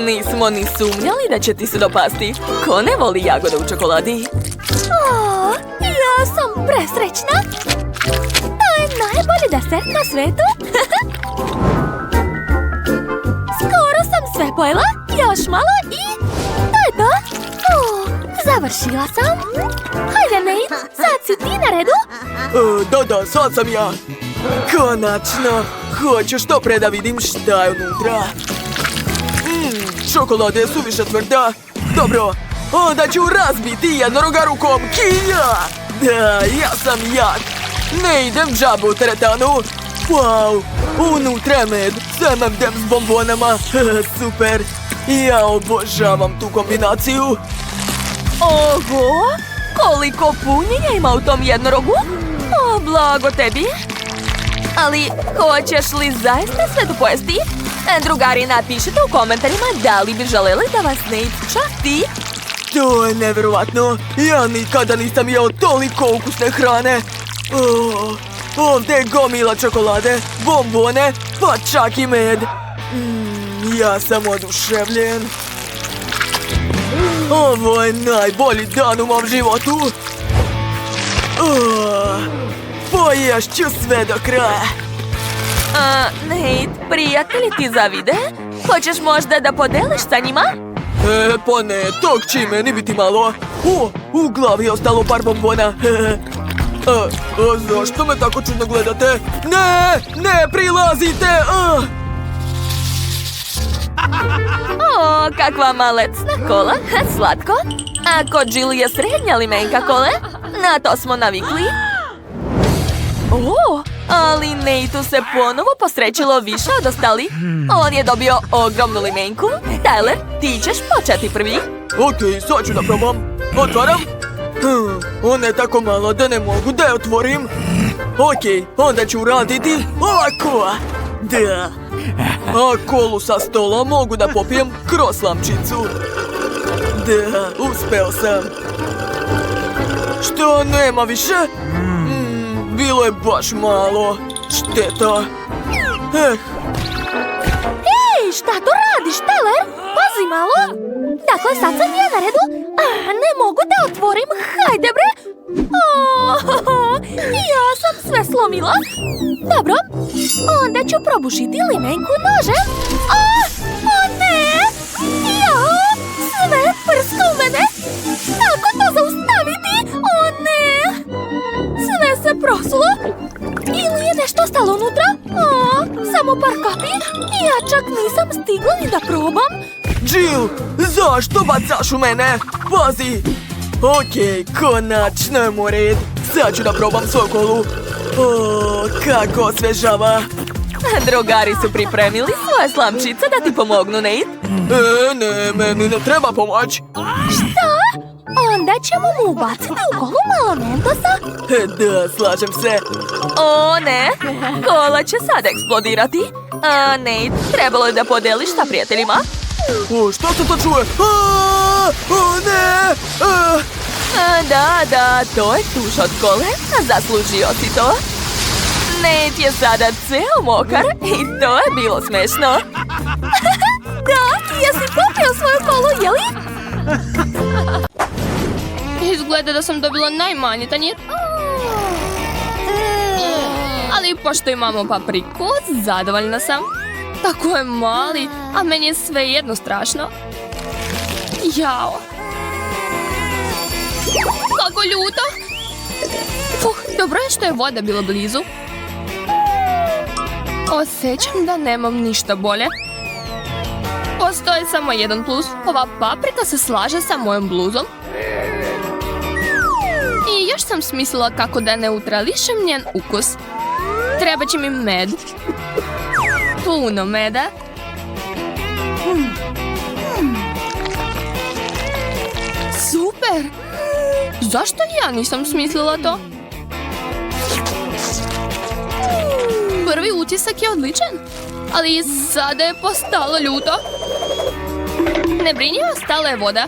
[SPEAKER 1] Nismo ni sumnjali da će ti se dopasti. Ko ne voli jagode u čokoladi?
[SPEAKER 3] Ja sam presrećna. To je najbolji desert na svetu. Skoro sam sve pojela. Još malo i to je to. Završila sam. Hajde, Nate, sad si ti na redu.
[SPEAKER 2] Da, sad sam ja. Konačno. Hoću što pre da vidim šta je unutra. Čokolada je suviše tvrda. Dobro, onda ću razbiti jednoroga rukom. Kija! Da, ja sam jak. Ne idem džabu u teretanu. Wow, unutra je med s M&M's bombonama. Super. Ja obožavam tu kombinaciju.
[SPEAKER 1] Oho, koliko punjenja ima u tom jednorogu. Blago tebi. Ali hoćeš li zaista sve to pojesti? Drugari, napišite u komentarima da li bi želeli da vas Nate časti.
[SPEAKER 2] To je nevjerovatno. Ja nikada nisam jeo toliko ukusne hrane. Ovdje je gomila čokolade, bombone, pa čak i med. Ja sam oduševljen. Ovo je najbolji dan u mom životu. Poješću sve do kraja.
[SPEAKER 1] Nate, prijatelji ti zavide? Hoćeš možda da podeliš sa njima?
[SPEAKER 2] Pa ne, tog će meni biti malo. U glavi je ostalo par bombona. Zašto me tako čudno gledate? Ne prilazite!
[SPEAKER 1] Kakva malecna kola, slatko. A kod Jill je srednja limenka kole, na to smo navikli. Ali Nateu se ponovo posrećilo više od ostalih. On je dobio ogromnu limenku. Tyler, ti ćeš početi prvi.
[SPEAKER 2] Okej, sad ću da probam. Otvaram. Ona je tako mala da ne mogu da je otvorim. Okej, onda ću uraditi ovako. Da. A kolu sa stola mogu da popijem kroz slamčicu. Da, uspeo sam. Što, nema više? Bilo je baš malo. Šteta.
[SPEAKER 3] Ej, šta to radiš, Tyler? Pazi malo. Dakle, sad sam ja na redu. Ne mogu da otvorim. Hajde, bre. Ja sam sve slomila. Dobro. Onda ću probušiti limenku nožem. Ne. Sve prska u mene. Kako to zaustaviti? Ne. Sve se prosulo. Ili je nešto ostalo unutra? Samo par kapi. Ja čak nisam stigla ni da probam.
[SPEAKER 2] Jill, zašto bacaš u mene? Pazi! Okej, konačno je moj red. Sad ću da probam svoju kolu. Kako osvežava.
[SPEAKER 1] Drugari su pripremili svoje slamčice da ti pomognu, Nate.
[SPEAKER 2] Ne, meni ne treba pomoć.
[SPEAKER 3] Šta? Onda ćemo mu ubaciti u kolu malo mentosa?
[SPEAKER 2] Da, slažem se.
[SPEAKER 1] Ne, kola će sad eksplodirati. Nate, trebalo je da podeliš sa prijateljima.
[SPEAKER 2] Što se to čuje? Ne!
[SPEAKER 1] Da, to je tuš od kole. Zaslužio si to. Nate je sada ceo mokar i to je bilo smešno.
[SPEAKER 3] Da, jesi popio svoju kolu, jeli?
[SPEAKER 4] Izgleda da sam dobila najmanji tanjir. Ali pošto imamo papriku, zadovoljna sam. Tako je mali, a meni je svejedno strašno. Jao. Kako ljuto. Dobro je što je voda bila blizu. Osjećam da nemam ništa bolje. Postoji samo jedan plus. Ova paprika se slaže sa mojom bluzom. I još sam smislila kako da neutrališem njen ukus. Treba će mi med. Puno meda. Super! Zašto ja nisam smislila to? Prvi utisak je odličan, ali sada je postalo ljuto. Ne brini, ostala je voda.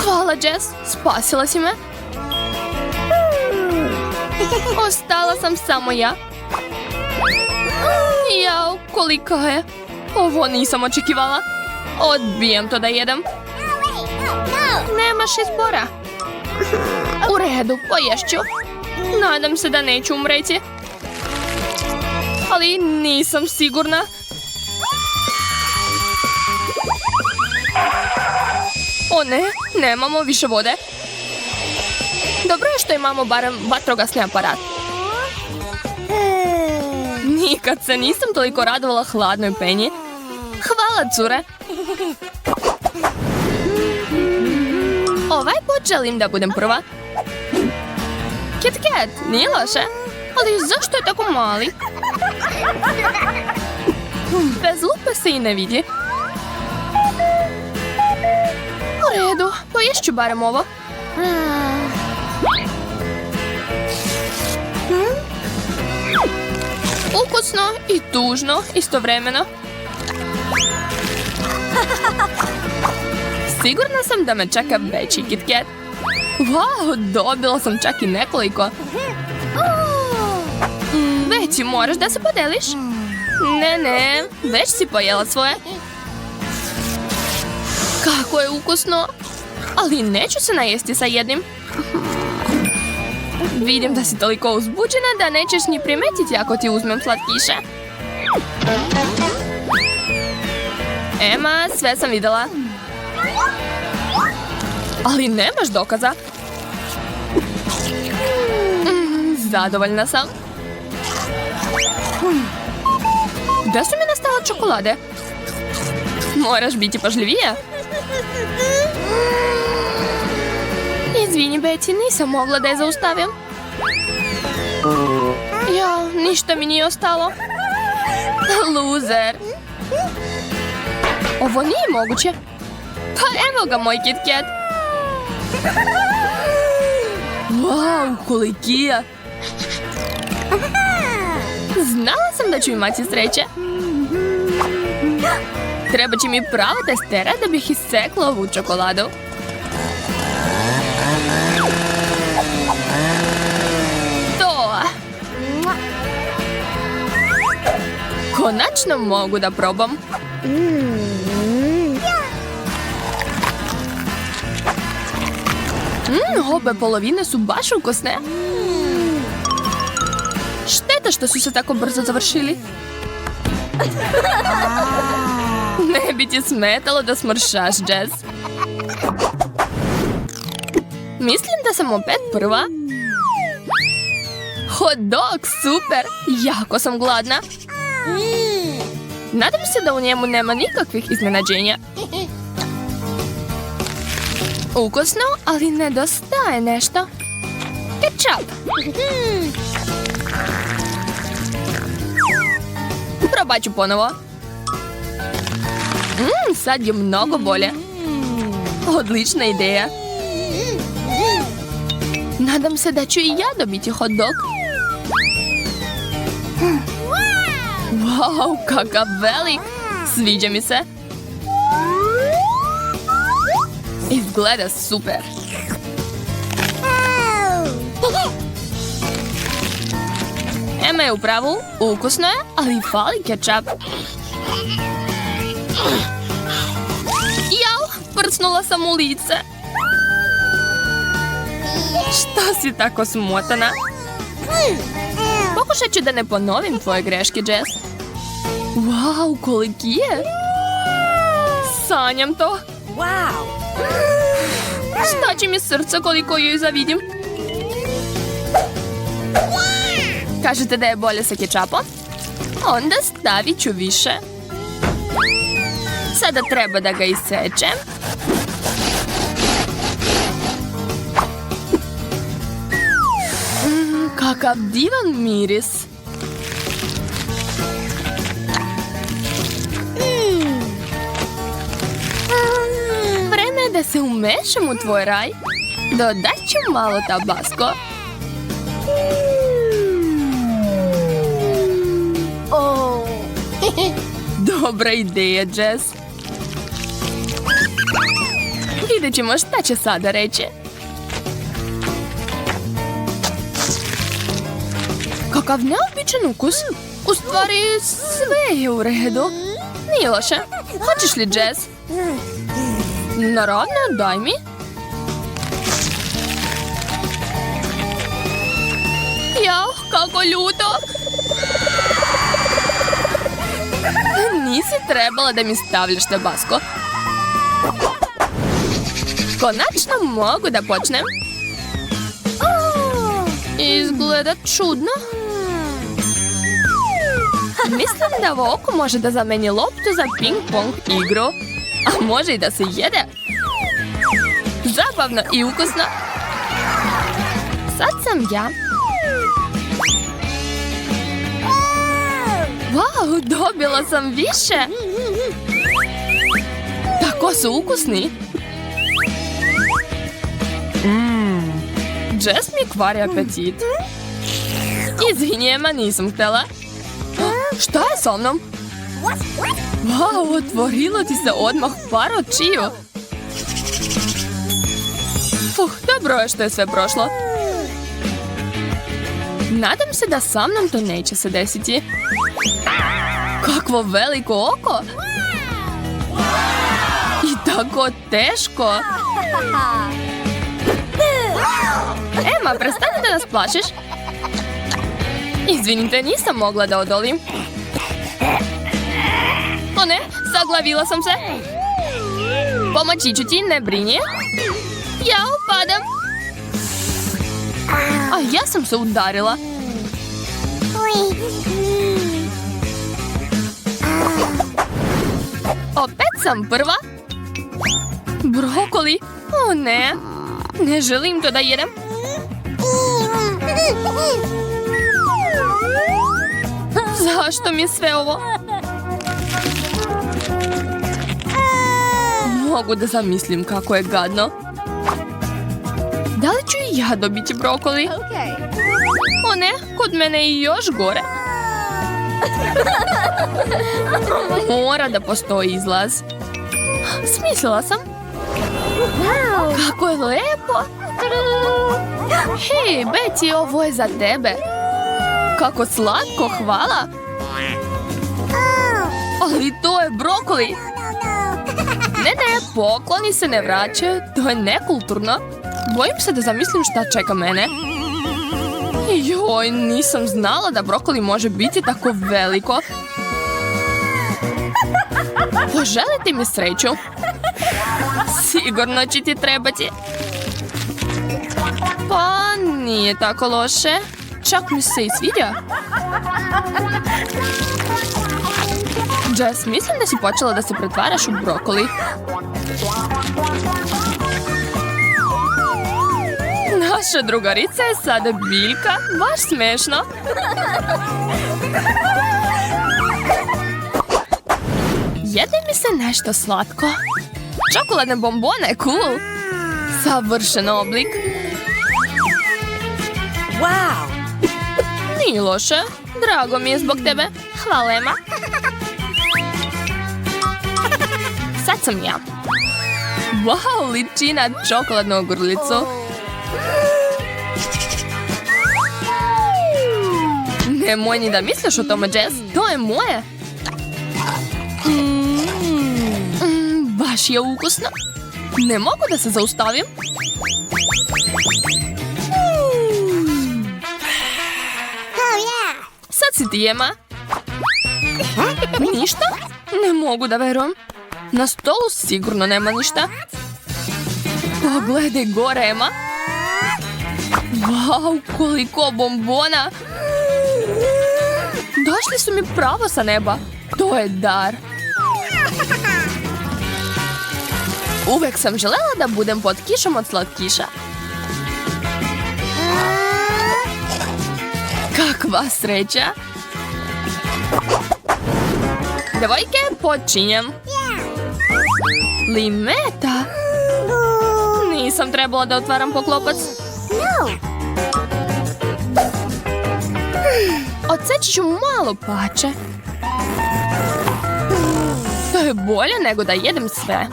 [SPEAKER 4] Hvala, Jess, spasila si me. Ostala sam samo ja. Jao, kolika je. Ovo nisam očekivala. Odbijam to da jedem. Nemaš izbora. U redu, poješću. Nadam se da neću umreći. Ali nisam sigurna. O ne, nemamo više vode. Dobro je što imamo barem vatrogasni aparat. Nikad se nisam toliko radovala hladnoj penji. Hvala, cure. Ovaj put želim da budem prva. Kit Kat, nije loše. Ali zašto je tako mali? Bez lupe se i ne vidi. U redu, poješću barem ovo. Ukusno i tužno istovremeno. Sigurna sam da me čeka veći Kit Kat. Wow, dobila sam čak i nekoliko. Veći, moraš da se podeliš? Ne, već si pojela svoje. Kako je ukusno. Ali neću se najesti sa jednim. Vidim da si toliko uzbuđena da nećeš ni primetiti ako ti uzmem slatkiše. Emma, sve sam videla. Ali nemaš dokaza. Zadovoljna sam. Gde su mi nestale čokolade? Moraš biti pažljivija. Izvini, Beci, nisam mogla da je zaustavim. Ja, ništa mi nije ostalo. Loser. Ovo nije moguće. Pa evo ga, moj Kit Kat. Wow, kolikija. Znala sam da ću imati sreće. Treba će mi prava testera da bih isekla ovu čokoladu. To. Konačno mogu da probam. Obe polovine su baš ukusne. Šteta što su se tako brzo završili. Ne bi ti smetalo da smršaš, Jess. Mislim da sam opet prva. Hot dog, super! Jako sam gladna. Nadam se da u njemu nema nikakvih iznenađenja. Ukusno, ali nedostaje nešto. Ketchup. Probat ću ponovo. Sad je mnogo bolje. Odlična ideja. Nadam se da ću i ja dobiti hot dog. Wow, kakav velik. Sviđa mi se. Izgleda super. Emma je u pravu, ukusno je, ali fali kečap. Jao, prcnula sam u lice. Što si tako smotana? Pokušat ću da ne ponovim tvoje greške, Jess. Wow, koliki je. Sanjam to. Staće mi srce koliko joj zavidim. Kažete da je bolje sa kečapom? Onda stavit ću više. Sada treba da ga isečem. Kakav divan miris. Vreme je da se umešam u tvoj raj. Dodat ću malo tabasko. Dobra ideja, Jess. Vidjet ćemo šta će sada reći. Kakav neobičan ukus. U stvari, sve je u redu. Nije loše. Hoćeš li, Jess? Naravno, daj mi. Jao, kako ljuto. Nisi trebala da mi stavljaš tabasko. Konačno mogu da počnem. Izgleda čudno. Mislim da ovo oko može da zameni loptu za ping-pong igru. A može i da se jede. Zabavno i ukusno. Sad sam ja. Wow, dobila sam više. Tako su ukusni. Jess mi kvari apetit. Izvini, Emma, nisam htjela. Šta je sa mnom? Wow, otvorilo ti se odmah par očiju. Dobro je što je sve prošlo. Nadam se da sa mnom to neće se desiti. Kakvo veliko oko! I tako teško! Emma, prestani da nas plašiš. Izvinite, nisam mogla da odolim. O ne, zaglavila sam se. Pomoći ću ti, ne brini. Ja upadam. A ja sam se udarila. Opet sam prva. Brokoli. O ne. Ne želim to da jedem. Zašto mi je sve ovo? Mogu da zamislim kako je gadno. Da li ću i ja dobiti brokoli? O ne, kod mene je još gore. Mora da postoji izlaz. Smislila sam. Kako je lepo. Hej, Betty, ovo je za tebe. Kako slatko, hvala. Ali to je brokoli. Ne, pokloni se ne vraćaju. To je nekulturno. Bojim se da zamislim šta čeka mene. Joj, nisam znala da brokoli može biti tako veliko. Poželite mi sreću. Sigurno će ti trebati. Pa, nije tako loše. Čak mi se i sviđa. Jess, mislim da si počela da se pretvaraš u brokoli. Naša drugarica je sada biljka. Baš smešno. Jede mi se nešto slatko. Čokoladne bombone, cool. Savršen oblik.
[SPEAKER 1] Wow!
[SPEAKER 4] Nije loše. Drago mi je zbog tebe. Hvala, Emma. Sad sam ja. Wow, liči na čokoladnu ogrlicu. Nemoj ni da misliš o tome, Jess. To je moje. Baš je ukusno. Ne mogu da se zaustavim. Sad si ti, Emma. Ništa? Ne mogu da verujem. Na stolu sigurno nema ništa. Pogledaj gore, Emma. Wow, koliko bombona. Došli su mi pravo sa neba. To je dar. Uvek sam želela da budem pod kišom od slatkiša. Kakva sreća. Devojke, počinjem. Limeta. Nisam trebala da otvaram poklopac. Odseći ću malo pače. To je bolje nego da jedem sve.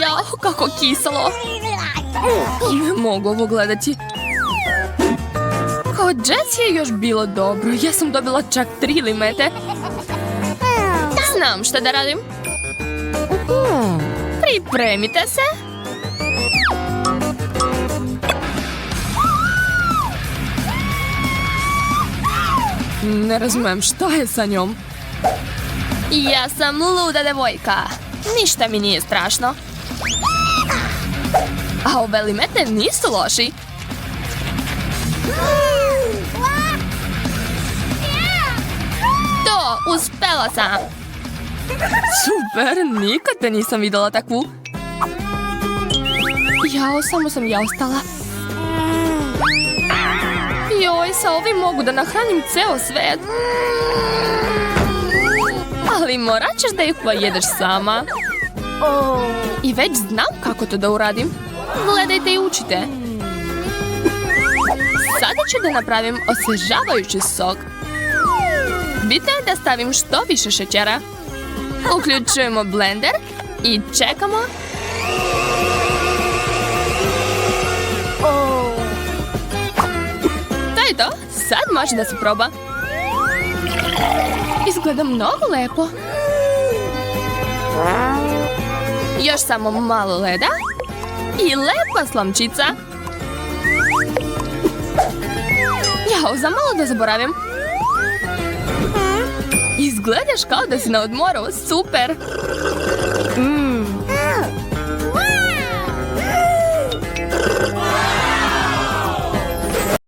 [SPEAKER 4] Jao, kako kiselo. Ne mogu ovo gledati. Kao Jess je još bilo dobro. Ja sam dobila čak 3 limete. Znam šta da radim. Pripremite se. Ne razumijem šta je sa njom. Ja sam luda devojka. Ništa mi nije strašno. A ove limete nisu loši. To, uspela sam. Super, nikad te nisam videla takvu. Jao, samo sam ja ostala. Joj, sa ovim mogu da nahranim ceo svet. Ali morat ćeš da ih pojedeš sama. I već znam kako to da uradim. Gledajte i učite. Sada ću da napravim osvežavajući sok. Bitno je da stavim što više šećera. Uključujemo blender i čekamo. To je to. Sad može da se proba. Izgleda mnogo lepo. Još samo malo leda. I lepa slamčica. Jao, zamalo da zaboravim. Izgledaš kao da si na odmoru. Super.